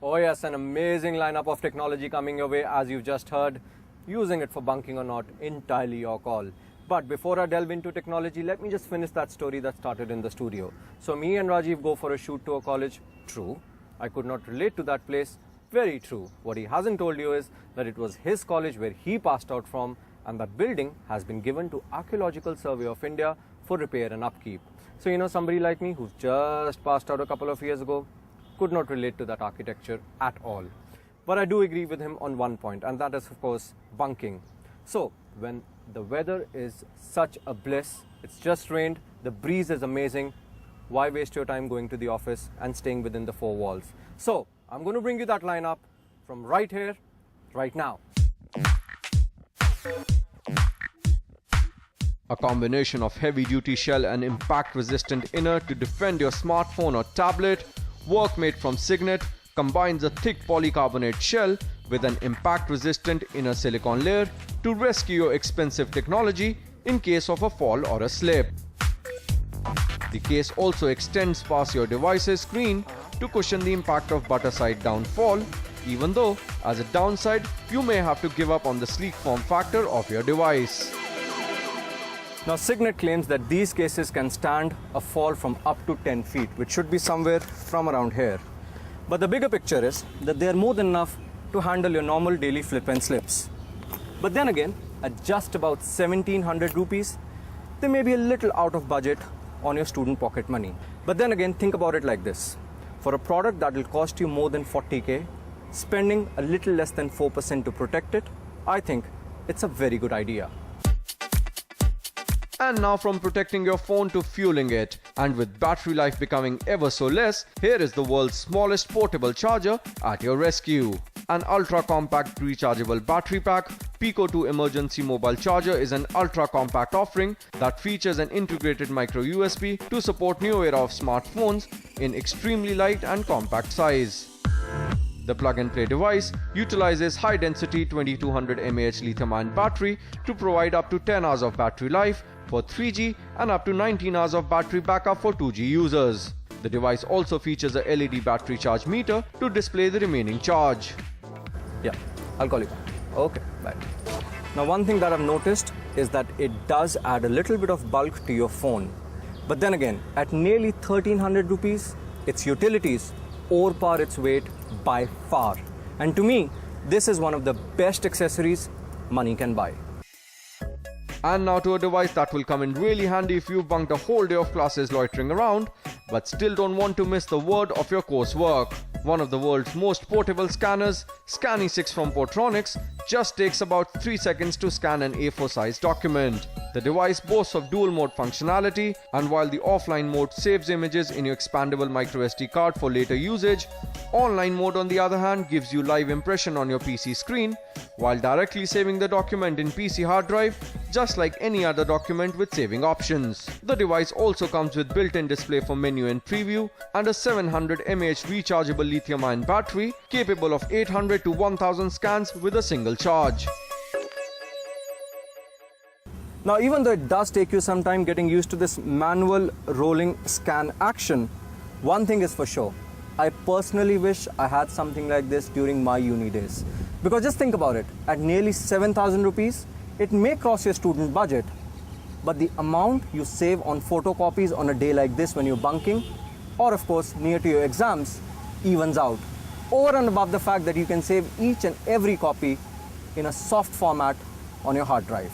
Oh yes, an amazing lineup of technology coming your way as you've just heard. Using it for bunking or not, entirely your call. But before I delve into technology, let me just finish that story that started in the studio. So me and Rajiv go for a shoot to a college. True. I could not relate to that place. Very true. What he hasn't told you is that it was his college where he passed out from, and that building has been given to Archaeological Survey of India for repair and upkeep. So somebody like me who's just passed out a couple of years ago could not relate to that architecture at all. But I do agree with him on one point, and that is of course bunking. So when the weather is such a bliss, it's just rained, the breeze is amazing, why waste your time going to the office and staying within the four walls? So I'm going to bring you that lineup from right here, right now. A combination of heavy-duty shell and impact-resistant inner to defend your smartphone or tablet. Work made from Signet combines a thick polycarbonate shell with an impact-resistant inner silicone layer to rescue your expensive technology in case of a fall or a slip. The case also extends past your device's screen to cushion the impact of butter side downfall, even though, as a downside, you may have to give up on the sleek form factor of your device. Now Signet claims that these cases can stand a fall from up to 10 feet, which should be somewhere from around here. But the bigger picture is that they are more than enough to handle your normal daily flip and slips. But then again, at just about 1700 rupees, they may be a little out of budget on your student pocket money. But then again, think about it like this. For a product that will cost you more than 40k, spending a little less than 4% to protect it, I think it's a very good idea. And now from protecting your phone to fueling it. And with battery life becoming ever so less, here is the world's smallest portable charger at your rescue. An ultra-compact rechargeable battery pack, Pico 2 emergency mobile charger is an ultra-compact offering that features an integrated micro USB to support new era of smartphones in extremely light and compact size. The plug-and-play device utilizes high-density 2200 mAh lithium-ion battery to provide up to 10 hours of battery life for 3G and up to 19 hours of battery backup for 2G users. The device also features a LED battery charge meter to display the remaining charge. Yeah, I'll call you back. Okay, bye. Now one thing that I've noticed is that it does add a little bit of bulk to your phone. But then again, at nearly 1300 rupees, its utilities overpower its weight by far. And to me, this is one of the best accessories money can buy. And now to a device that will come in really handy if you've bunked a whole day of classes loitering around, but still don't want to miss the word of your coursework. One of the world's most portable scanners, Scanny6 from Portronics, just takes about 3 seconds to scan an A4 size document. The device boasts of dual mode functionality, and while the offline mode saves images in your expandable microSD card for later usage, online mode on the other hand gives you live impression on your PC screen, while directly saving the document in PC hard drive, just like any other document with saving options. The device also comes with built-in display for menu and preview, and a 700 mAh rechargeable lithium-ion battery capable of 800 to 1000 scans with a single charge. Now even though it does take you some time getting used to this manual rolling scan action, one thing is for sure. I personally wish I had something like this during my uni days. Because just think about it, at nearly 7000 rupees, it may cross your student budget, but the amount you save on photocopies on a day like this when you're bunking, or of course near to your exams, evens out. Over and above the fact that you can save each and every copy in a soft format on your hard drive.